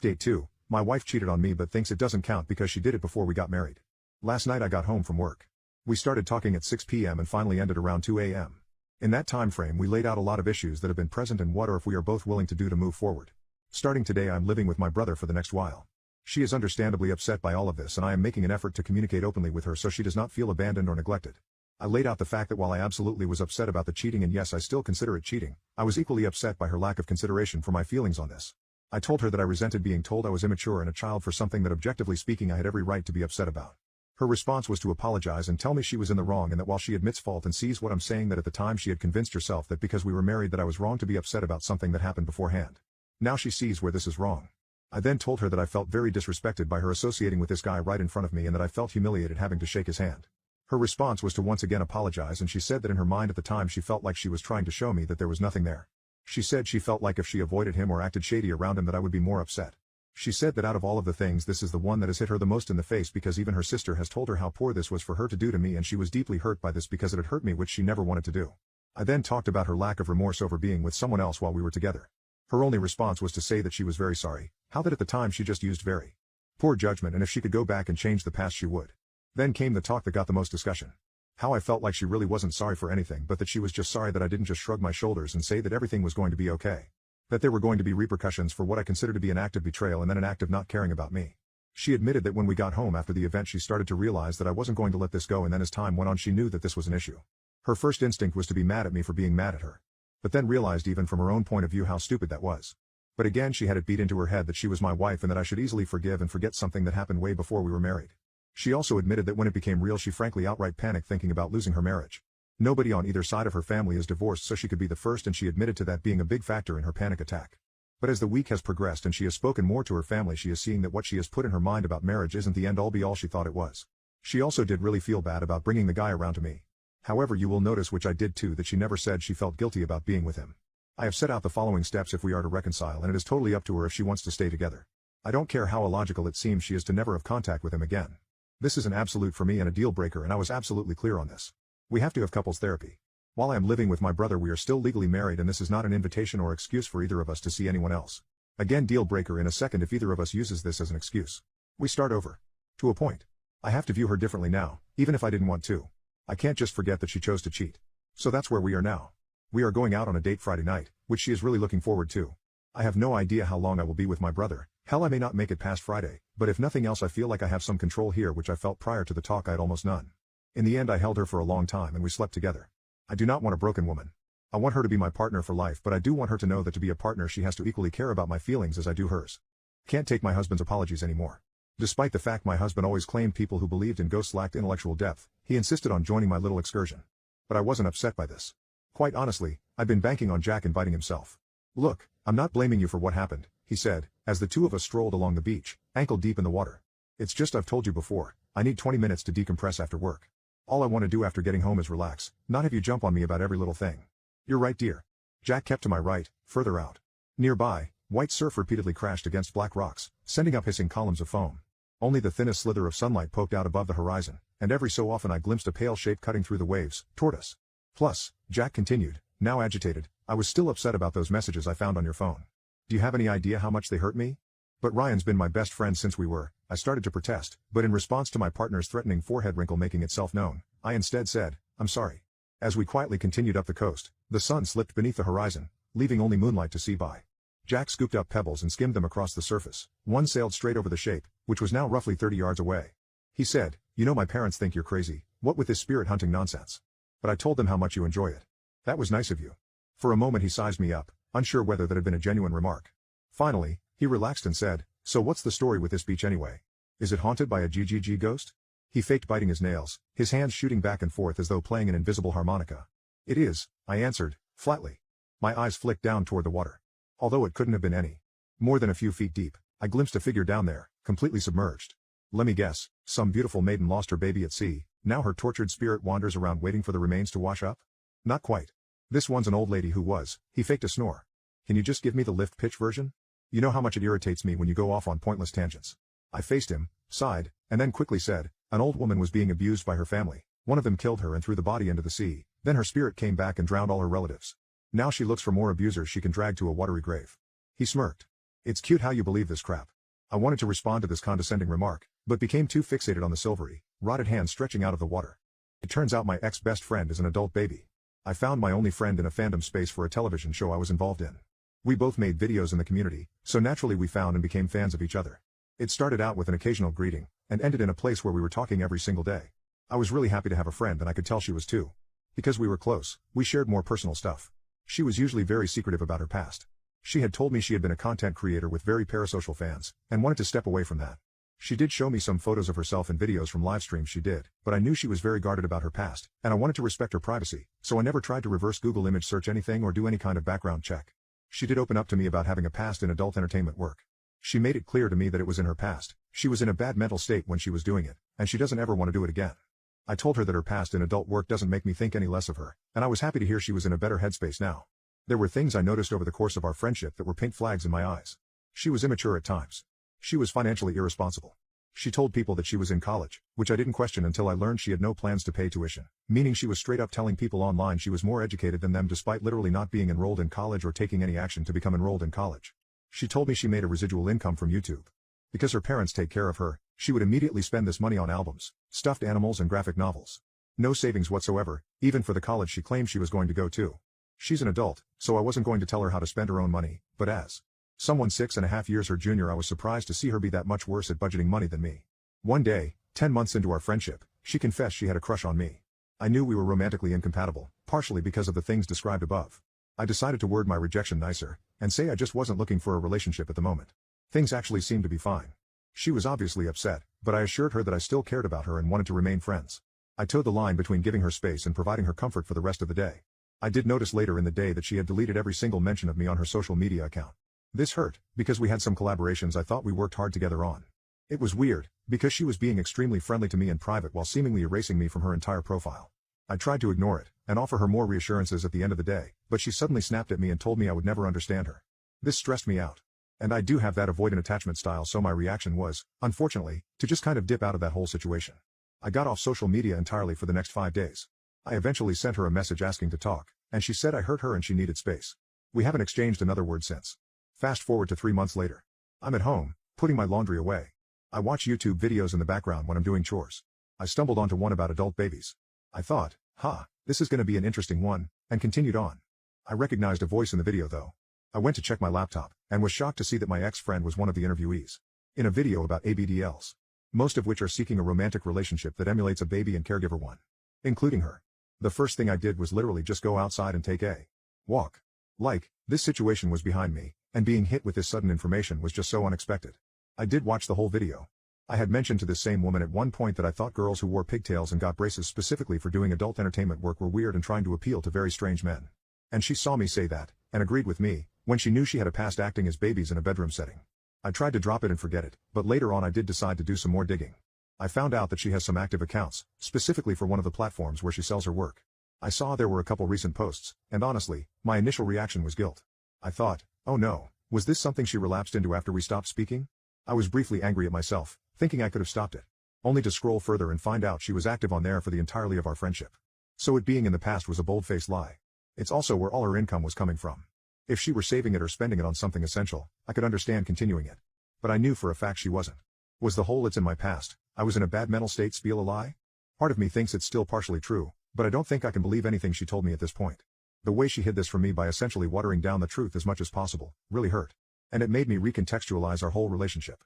Day 2. My wife cheated on me but thinks it doesn't count because she did it before we got married. Last night I got home from work. We started talking at 6 p.m. and finally ended around 2 a.m. In that time frame we laid out a lot of issues that have been present and what or if we are both willing to do to move forward. Starting today I'm living with my brother for the next while. She is understandably upset by all of this and I am making an effort to communicate openly with her so she does not feel abandoned or neglected. I laid out the fact that while I absolutely was upset about the cheating and yes I still consider it cheating, I was equally upset by her lack of consideration for my feelings on this. I told her that I resented being told I was immature and a child for something that objectively speaking I had every right to be upset about. Her response was to apologize and tell me she was in the wrong and that while she admits fault and sees what I'm saying that at the time she had convinced herself that because we were married that I was wrong to be upset about something that happened beforehand. Now she sees where this is wrong. I then told her that I felt very disrespected by her associating with this guy right in front of me and that I felt humiliated having to shake his hand. Her response was to once again apologize and she said that in her mind at the time she felt like she was trying to show me that there was nothing there. She said she felt like if she avoided him or acted shady around him that I would be more upset. She said that out of all of the things this is the one that has hit her the most in the face because even her sister has told her how poor this was for her to do to me and she was deeply hurt by this because it had hurt me which she never wanted to do. I then talked about her lack of remorse over being with someone else while we were together. Her only response was to say that she was very sorry, how that at the time she just used very poor judgment and if she could go back and change the past she would. Then came the talk that got the most discussion. How I felt like she really wasn't sorry for anything but that she was just sorry that I didn't just shrug my shoulders and say that everything was going to be okay. That there were going to be repercussions for what I consider to be an act of betrayal and then an act of not caring about me. She admitted that when we got home after the event she started to realize that I wasn't going to let this go and then as time went on she knew that this was an issue. Her first instinct was to be mad at me for being mad at her. But then realized even from her own point of view how stupid that was. But again she had it beat into her head that she was my wife and that I should easily forgive and forget something that happened way before we were married. She also admitted that when it became real she frankly outright panicked thinking about losing her marriage. Nobody on either side of her family is divorced so she could be the first and she admitted to that being a big factor in her panic attack. But as the week has progressed and she has spoken more to her family she is seeing that what she has put in her mind about marriage isn't the end all be all she thought it was. She also did really feel bad about bringing the guy around to me. However you will notice which I did too that she never said she felt guilty about being with him. I have set out the following steps if we are to reconcile and it is totally up to her if she wants to stay together. I don't care how illogical it seems she is to never have contact with him again. This is an absolute for me and a deal breaker and I was absolutely clear on this. We have to have couples therapy. While I am living with my brother we are still legally married and this is not an invitation or excuse for either of us to see anyone else. Again deal breaker in a second if either of us uses this as an excuse. We start over. To a point. I have to view her differently now, even if I didn't want to. I can't just forget that she chose to cheat. So that's where we are now. We are going out on a date Friday night, which she is really looking forward to. I have no idea how long I will be with my brother, hell I may not make it past Friday, but if nothing else I feel like I have some control here which I felt prior to the talk I had almost none. In the end I held her for a long time and we slept together. I do not want a broken woman. I want her to be my partner for life but I do want her to know that to be a partner she has to equally care about my feelings as I do hers. Can't take my husband's apologies anymore. Despite the fact my husband always claimed people who believed in ghosts lacked intellectual depth, he insisted on joining my little excursion. But I wasn't upset by this. Quite honestly, I've been banking on Jack inviting himself. Look, I'm not blaming you for what happened, he said, as the two of us strolled along the beach, ankle deep in the water. It's just I've told you before, I need 20 minutes to decompress after work. All I want to do after getting home is relax, not have you jump on me about every little thing. You're right dear. Jack kept to my right, further out. Nearby, white surf repeatedly crashed against black rocks, sending up hissing columns of foam. Only the thinnest slither of sunlight poked out above the horizon, and every so often I glimpsed a pale shape cutting through the waves, toward us. Plus, Jack continued, now agitated, I was still upset about those messages I found on your phone. Do you have any idea how much they hurt me? But Ryan's been my best friend since we were, I started to protest, but in response to my partner's threatening forehead wrinkle making itself known, I instead said, I'm sorry. As we quietly continued up the coast, the sun slipped beneath the horizon, leaving only moonlight to see by. Jack scooped up pebbles and skimmed them across the surface. One sailed straight over the shape, which was now roughly 30 yards away. He said, you know my parents think you're crazy, what with this spirit hunting nonsense. But I told them how much you enjoy it. That was nice of you. For a moment he sized me up, unsure whether that had been a genuine remark. Finally, he relaxed and said, so what's the story with this beach anyway? Is it haunted by a GGG ghost? He faked biting his nails, his hands shooting back and forth as though playing an invisible harmonica. It is, I answered, flatly. My eyes flicked down toward the water. Although it couldn't have been any more than a few feet deep, I glimpsed a figure down there, completely submerged. Let me guess, some beautiful maiden lost her baby at sea, now her tortured spirit wanders around waiting for the remains to wash up? Not quite. This one's an old lady who was, he faked a snore. Can you just give me the lift pitch version? You know how much it irritates me when you go off on pointless tangents. I faced him, sighed, and then quickly said, an old woman was being abused by her family, one of them killed her and threw the body into the sea, then her spirit came back and drowned all her relatives. Now she looks for more abusers she can drag to a watery grave. He smirked. It's cute how you believe this crap. I wanted to respond to this condescending remark, but became too fixated on the silvery, rotted hand stretching out of the water. It turns out my ex-best friend is an adult baby. I found my only friend in a fandom space for a television show I was involved in. We both made videos in the community, so naturally we found and became fans of each other. It started out with an occasional greeting, and ended in a place where we were talking every single day. I was really happy to have a friend and I could tell she was too. Because we were close, we shared more personal stuff. She was usually very secretive about her past. She had told me she had been a content creator with very parasocial fans, and wanted to step away from that. She did show me some photos of herself and videos from live streams she did, but I knew she was very guarded about her past, and I wanted to respect her privacy, so I never tried to reverse Google image search anything or do any kind of background check. She did open up to me about having a past in adult entertainment work. She made it clear to me that it was in her past, she was in a bad mental state when she was doing it, and she doesn't ever want to do it again. I told her that her past in adult work doesn't make me think any less of her, and I was happy to hear she was in a better headspace now. There were things I noticed over the course of our friendship that were pink flags in my eyes. She was immature at times. She was financially irresponsible. She told people that she was in college, which I didn't question until I learned she had no plans to pay tuition, meaning she was straight up telling people online she was more educated than them despite literally not being enrolled in college or taking any action to become enrolled in college. She told me she made a residual income from YouTube. Because her parents take care of her, she would immediately spend this money on albums, stuffed animals and graphic novels. No savings whatsoever, even for the college she claimed she was going to go to. She's an adult, so I wasn't going to tell her how to spend her own money, but as someone 6.5 years her junior, I was surprised to see her be that much worse at budgeting money than me. One day, 10 months into our friendship, she confessed she had a crush on me. I knew we were romantically incompatible, partially because of the things described above. I decided to word my rejection nicer, and say I just wasn't looking for a relationship at the moment. Things actually seemed to be fine. She was obviously upset, but I assured her that I still cared about her and wanted to remain friends. I towed the line between giving her space and providing her comfort for the rest of the day. I did notice later in the day that she had deleted every single mention of me on her social media account. This hurt, because we had some collaborations I thought we worked hard together on. It was weird, because she was being extremely friendly to me in private while seemingly erasing me from her entire profile. I tried to ignore it, and offer her more reassurances at the end of the day, but she suddenly snapped at me and told me I would never understand her. This stressed me out. And I do have that avoidant attachment style, so my reaction was, unfortunately, to just kind of dip out of that whole situation. I got off social media entirely for the next 5 days. I eventually sent her a message asking to talk, and she said I hurt her and she needed space. We haven't exchanged another word since. Fast forward to 3 months later. I'm at home, putting my laundry away. I watch YouTube videos in the background when I'm doing chores. I stumbled onto one about adult babies. I thought, this is going to be an interesting one, and continued on. I recognized a voice in the video though. I went to check my laptop, and was shocked to see that my ex-friend was one of the interviewees. In a video about ABDLs. Most of which are seeking a romantic relationship that emulates a baby and caregiver one. Including her. The first thing I did was literally just go outside and take a walk. This situation was behind me, and being hit with this sudden information was just so unexpected. I did watch the whole video. I had mentioned to this same woman at one point that I thought girls who wore pigtails and got braces specifically for doing adult entertainment work were weird and trying to appeal to very strange men. And she saw me say that, and agreed with me, when she knew she had a past acting as babies in a bedroom setting. I tried to drop it and forget it, but later on I did decide to do some more digging. I found out that she has some active accounts, specifically for one of the platforms where she sells her work. I saw there were a couple recent posts, and honestly, my initial reaction was guilt. I thought, oh no, was this something she relapsed into after we stopped speaking? I was briefly angry at myself, thinking I could have stopped it. Only to scroll further and find out she was active on there for the entirety of our friendship. So it being in the past was a bold-faced lie. It's also where all her income was coming from. If she were saving it or spending it on something essential, I could understand continuing it. But I knew for a fact she wasn't. Was the whole "it's in my past, I was in a bad mental state" spiel a lie? Part of me thinks it's still partially true, but I don't think I can believe anything she told me at this point. The way she hid this from me by essentially watering down the truth as much as possible, really hurt. And it made me recontextualize our whole relationship.